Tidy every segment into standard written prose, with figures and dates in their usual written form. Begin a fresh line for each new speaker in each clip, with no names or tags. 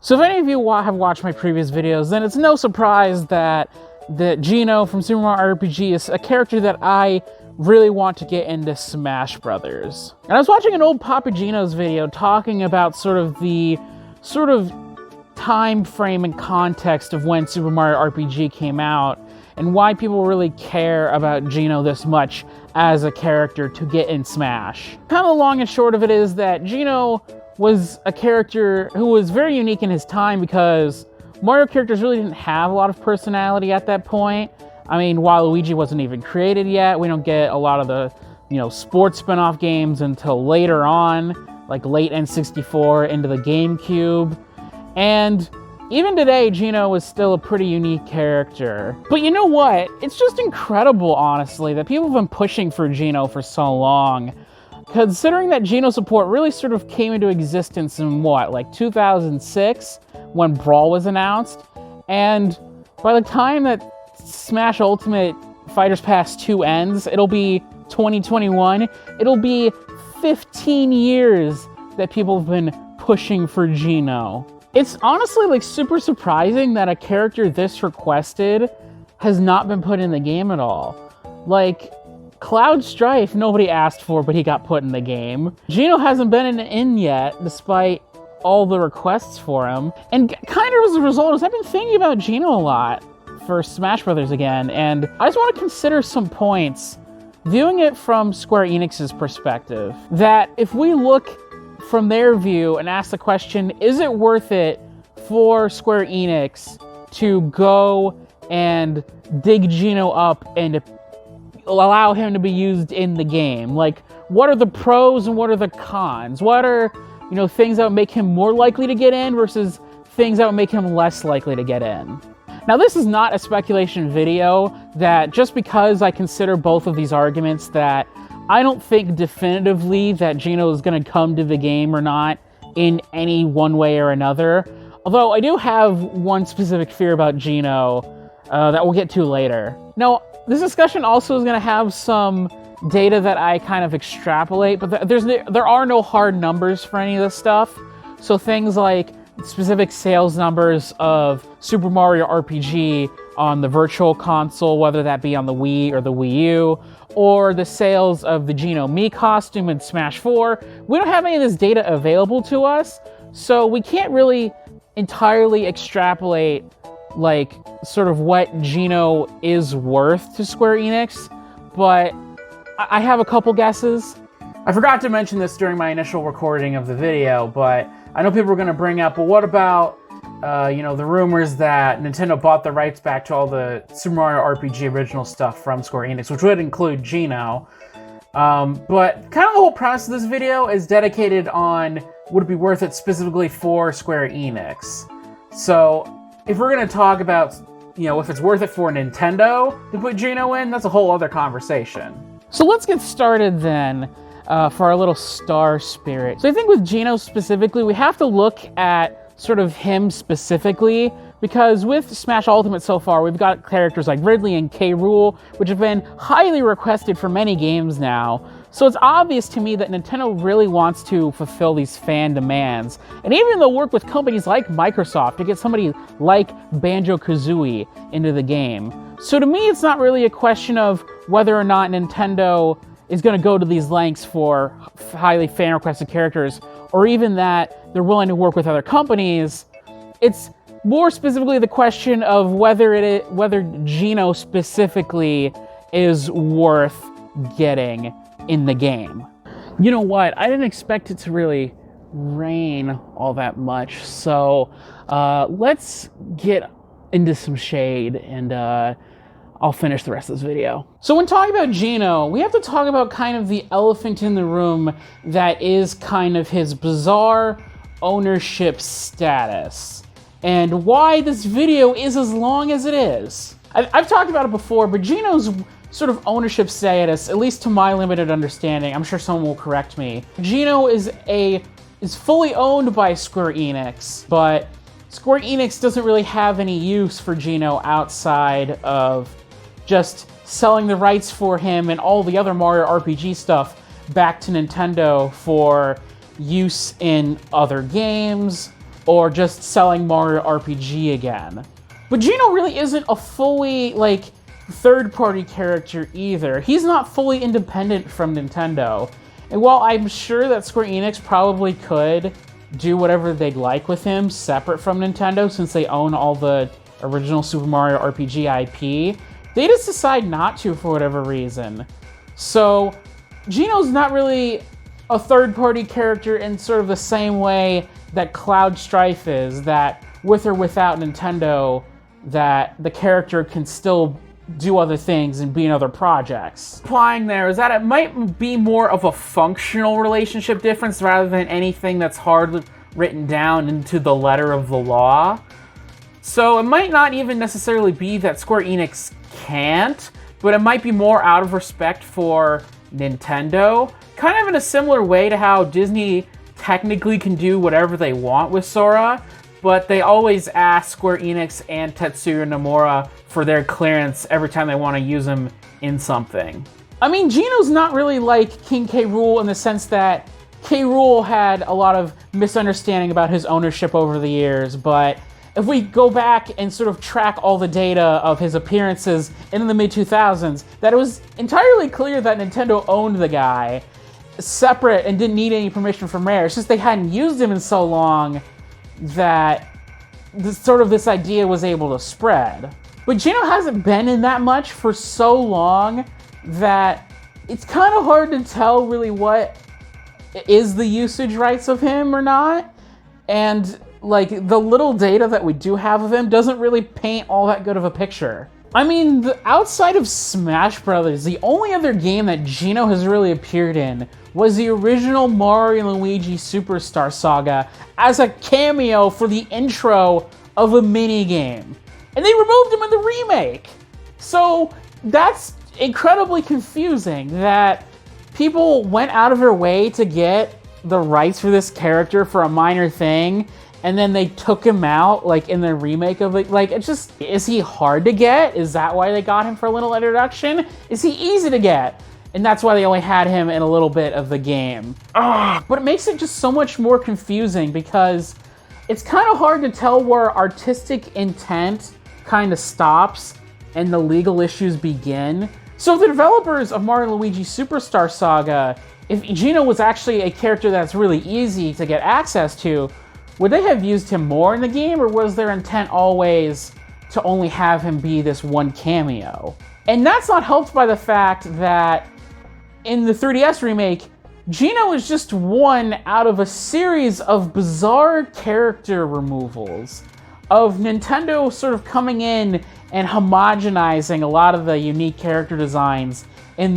So if any of you have watched my previous videos, then it's no surprise that Geno from Super Mario RPG is a character that I really want to get into Smash Brothers. And I was watching an old Papa Geno's video talking about the time frame and context of when Super Mario RPG came out and why people really care about Geno this much as a character to get in Smash. Kind of the long and short of it is that Geno was a character who was very unique in his time because Mario characters really didn't have a lot of personality at that point. I mean, Waluigi wasn't even created yet. We don't get a lot of the, sports spin-off games until later on, like late N64 into the GameCube. And even today, Geno is still a pretty unique character. But you know what? It's just incredible, honestly, that people have been pushing for Geno for so long. Considering that Geno support really sort of came into existence in like 2006, when Brawl was announced, and by the time that Smash Ultimate Fighters Pass 2 ends, it'll be 2021, it'll be 15 years that people have been pushing for Geno. It's honestly super surprising that a character this requested has not been put in the game at all. Like, Cloud Strife, nobody asked for, but he got put in the game. Geno hasn't been in yet, despite all the requests for him. And kind of as a result, I've been thinking about Geno a lot for Smash Brothers again, and I just want to consider some points, viewing it from Square Enix's perspective, that if we look from their view and ask the question, is it worth it for Square Enix to go and dig Geno up and allow him to be used in the game? Like, what are the pros and what are the cons? What are, things that would make him more likely to get in versus things that would make him less likely to get in? Now, this is not a speculation video that just because I consider both of these arguments that I don't think definitively that Geno is going to come to the game or not in any one way or another. Although I do have one specific fear about Geno that we'll get to later. Now, this discussion also is going to have some data that I kind of extrapolate, but there are no hard numbers for any of this stuff. So things like specific sales numbers of Super Mario RPG on the Virtual Console, whether that be on the Wii or the Wii U, or the sales of the Geno Mii costume in Smash 4. We don't have any of this data available to us, so we can't really entirely extrapolate sort of what Geno is worth to Square Enix, but I have a couple guesses. I forgot to mention this during my initial recording of the video, but I know people are going to bring up, well, what about, the rumors that Nintendo bought the rights back to all the Super Mario RPG original stuff from Square Enix, which would include Geno. But kind of the whole premise of this video is dedicated on would it be worth it specifically for Square Enix. So if we're going to talk about, if it's worth it for Nintendo to put Geno in, that's a whole other conversation. So let's get started then for our little star spirit. So I think with Geno specifically, we have to look at sort of him specifically, because with Smash Ultimate so far, we've got characters like Ridley and K. Rool, which have been highly requested for many games now. So it's obvious to me that Nintendo really wants to fulfill these fan demands. And even they'll work with companies like Microsoft to get somebody like Banjo-Kazooie into the game. So to me, it's not really a question of whether or not Nintendo is going to go to these lengths for highly fan-requested characters, or even that they're willing to work with other companies. It's more specifically the question of whether Geno specifically is worth getting in the game. You know what? I didn't expect it to really rain all that much, so let's get into some shade and I'll finish the rest of this video. So when talking about Geno, we have to talk about kind of the elephant in the room that is kind of his bizarre ownership status, and why this video is as long as it is. I've talked about it before, but Geno's sort of ownership status, at least to my limited understanding, I'm sure someone will correct me, Geno is fully owned by Square Enix, but Square Enix doesn't really have any use for Geno outside of just selling the rights for him and all the other Mario RPG stuff back to Nintendo for use in other games, or just selling Mario RPG again. But Geno really isn't a fully, like, third-party character either. He's not fully independent from Nintendo. And while I'm sure that Square Enix probably could do whatever they'd like with him separate from Nintendo since they own all the original Super Mario RPG IP, they just decide not to for whatever reason. So Geno's not really a third-party character in sort of the same way that Cloud Strife is, that with or without Nintendo, that the character can still do other things and be in other projects. Implying there is that it might be more of a functional relationship difference rather than anything that's hard written down into the letter of the law. So it might not even necessarily be that Square Enix can't, but it might be more out of respect for Nintendo, kind of in a similar way to how Disney technically can do whatever they want with Sora, but they always ask Square Enix and Tetsuya Nomura for their clearance every time they want to use them in something. I mean, Geno's not really like King K. Rool in the sense that K. Rool had a lot of misunderstanding about his ownership over the years, but if we go back and sort of track all the data of his appearances in the mid-2000s, that it was entirely clear that Nintendo owned the guy separate and didn't need any permission from Rare. It's just they hadn't used him in so long that this idea was able to spread. But Geno hasn't been in that much for so long that it's kind of hard to tell really what is the usage rights of him or not. And like the little data that we do have of him doesn't really paint all that good of a picture. I mean, outside of Smash Brothers, the only other game that Geno has really appeared in was the original Mario and Luigi Superstar Saga as a cameo for the intro of a minigame. And they removed him in the remake! So that's incredibly confusing that people went out of their way to get the rights for this character for a minor thing, and then they took him out, like, in the remake of it. Like, it's just, is he hard to get? Is that why they got him for a little introduction? Is he easy to get? And that's why they only had him in a little bit of the game. Ugh. But it makes it just so much more confusing because it's kind of hard to tell where artistic intent kind of stops and the legal issues begin. So the developers of Mario and Luigi Superstar Saga, if Geno was actually a character that's really easy to get access to, would they have used him more in the game, or was their intent always to only have him be this one cameo? And that's not helped by the fact that in the 3DS remake, Geno is just one out of a series of bizarre character removals, of Nintendo sort of coming in and homogenizing a lot of the unique character designs in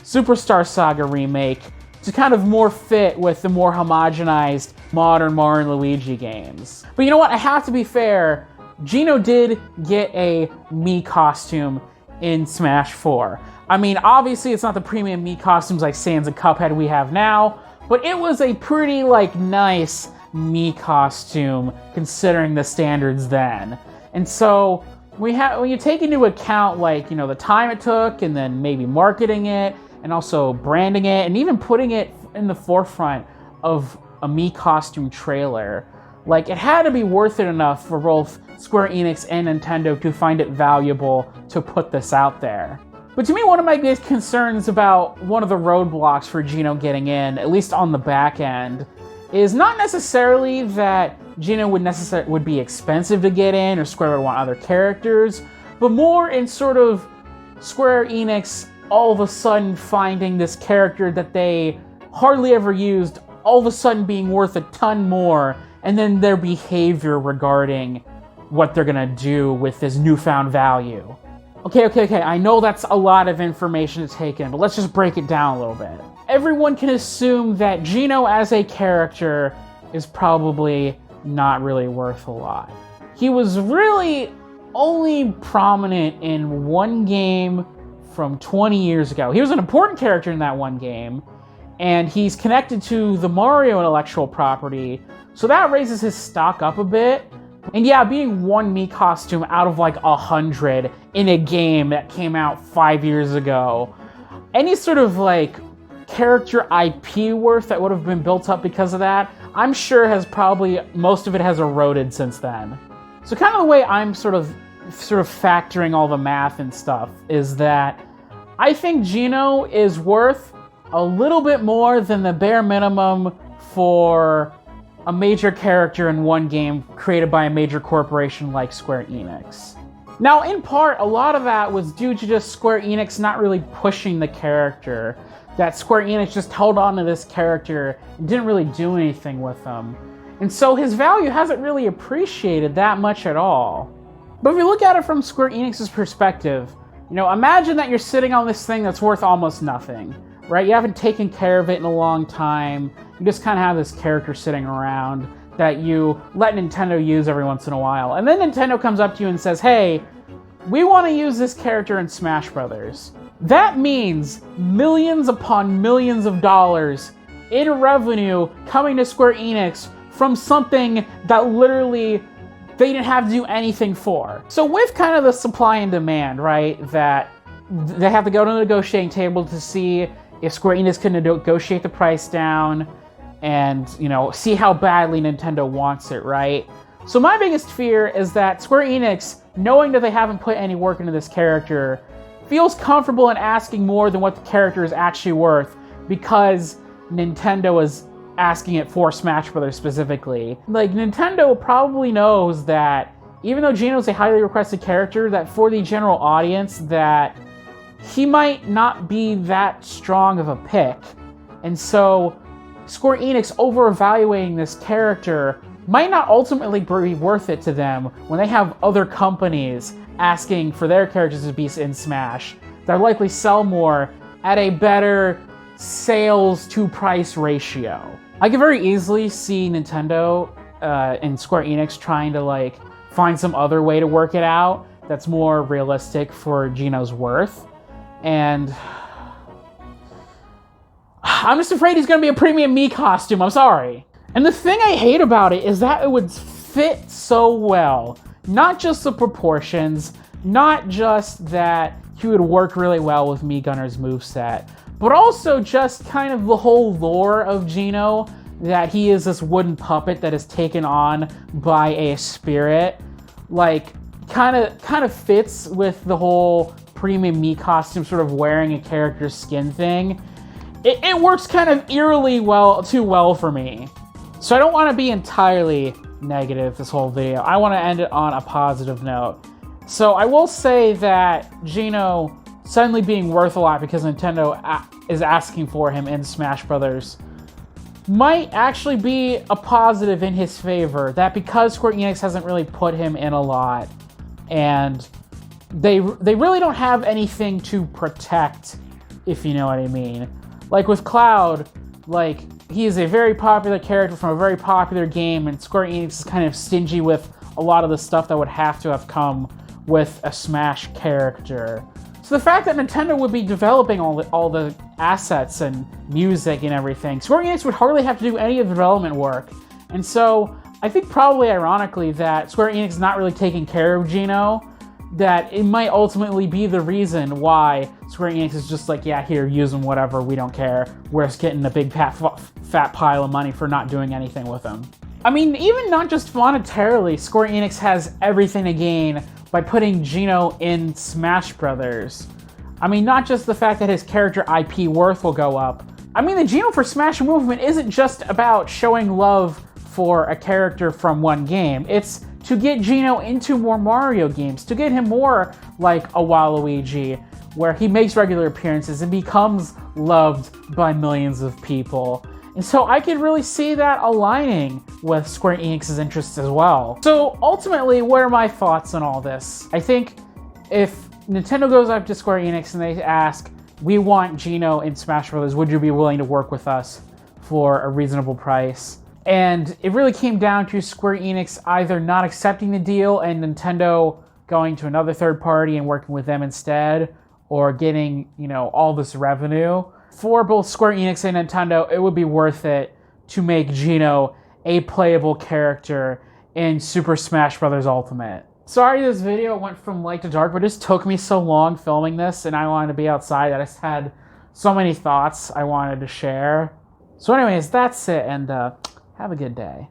Superstar Saga remake to kind of more fit with the more homogenized modern Mario and Luigi games. But you know what? I have to be fair. Geno did get a Mii costume in Smash 4. I mean, obviously it's not the premium Mii costumes like Sans and Cuphead we have now, but it was a pretty, like, nice Mii costume considering the standards then. And so when you take into account, like, you know, the time it took and then maybe marketing it and also branding it and even putting it in the forefront of a Mii costume trailer, like, it had to be worth it enough for both Square Enix and Nintendo to find it valuable to put this out there. But to me, one of my biggest concerns about one of the roadblocks for Geno getting in, at least on the back end, is not necessarily that Geno would be expensive to get in or Square would want other characters, but more in sort of Square Enix all of a sudden finding this character that they hardly ever used, all of a sudden being worth a ton more, and then their behavior regarding what they're gonna do with this newfound value. Okay, I know that's a lot of information to take in, but let's just break it down a little bit. Everyone can assume that Geno as a character is probably not really worth a lot. He was really only prominent in one game from 20 years ago. He was an important character in that one game, and he's connected to the Mario intellectual property, so that raises his stock up a bit. And yeah, being one Mii costume out of like 100 in a game that came out 5 years ago, any sort of like character IP worth that would have been built up because of that, I'm sure most of it has eroded since then. So kind of the way I'm sort of factoring all the math and stuff is that I think Geno is worth a little bit more than the bare minimum for a major character in one game created by a major corporation like Square Enix. Now, in part, a lot of that was due to just Square Enix not really pushing the character. That Square Enix just held on to this character and didn't really do anything with him. And so his value hasn't really appreciated that much at all. But if you look at it from Square Enix's perspective, imagine that you're sitting on this thing that's worth almost nothing, right? You haven't taken care of it in a long time. You just kind of have this character sitting around that you let Nintendo use every once in a while. And then Nintendo comes up to you and says, hey, we want to use this character in Smash Brothers. That means millions upon millions of dollars in revenue coming to Square Enix from something that literally they didn't have to do anything for. So with kind of the supply and demand, right, that they have to go to the negotiating table to see if Square Enix can negotiate the price down and, see how badly Nintendo wants it, right? So my biggest fear is that Square Enix, knowing that they haven't put any work into this character, feels comfortable in asking more than what the character is actually worth because Nintendo is asking it for Smash Brothers specifically. Like, Nintendo probably knows that even though Geno's a highly requested character, that for the general audience, that he might not be that strong of a pick. And so Square Enix over-evaluating this character might not ultimately be worth it to them when they have other companies asking for their characters to be in Smash that likely sell more at a better sales to price ratio. I could very easily see Nintendo and Square Enix trying to find some other way to work it out that's more realistic for Geno's worth. And I'm just afraid he's going to be a premium Mii costume. I'm sorry. And the thing I hate about it is that it would fit so well. Not just the proportions, not just that he would work really well with Mii Gunner's moveset, but also just kind of the whole lore of Geno, that he is this wooden puppet that is taken on by a spirit. Kind of fits with the whole premium Mii costume, sort of wearing a character's skin thing. It works kind of eerily too well for me. So I don't want to be entirely negative this whole video. I want to end it on a positive note. So I will say that Geno suddenly being worth a lot because Nintendo is asking for him in Smash Brothers might actually be a positive in his favor. That because Square Enix hasn't really put him in a lot, and they really don't have anything to protect, if you know what I mean. Like with Cloud, he is a very popular character from a very popular game, and Square Enix is kind of stingy with a lot of the stuff that would have to have come with a Smash character. So the fact that Nintendo would be developing all the assets and music and everything, Square Enix would hardly have to do any of the development work. And so I think probably ironically that Square Enix is not really taking care of Geno, that it might ultimately be the reason why Square Enix is just yeah, here, use them, whatever, we don't care. We're just getting a big fat pile of money for not doing anything with them. I mean, even not just monetarily, Square Enix has everything to gain by putting Geno in Smash Brothers. I mean, not just the fact that his character IP worth will go up. I mean, the Geno for Smash movement isn't just about showing love for a character from one game. It's to get Geno into more Mario games, to get him more like a Waluigi, where he makes regular appearances and becomes loved by millions of people. And so I could really see that aligning with Square Enix's interests as well. So ultimately, what are my thoughts on all this? I think if Nintendo goes up to Square Enix and they ask, we want Geno in Smash Bros., would you be willing to work with us for a reasonable price? And it really came down to Square Enix either not accepting the deal and Nintendo going to another third party and working with them instead, or getting, all this revenue. For both Square Enix and Nintendo, it would be worth it to make Geno a playable character in Super Smash Bros. Ultimate. Sorry this video went from light to dark, but it just took me so long filming this, and I wanted to be outside. I just had so many thoughts I wanted to share. So anyways, that's it, and Have a good day.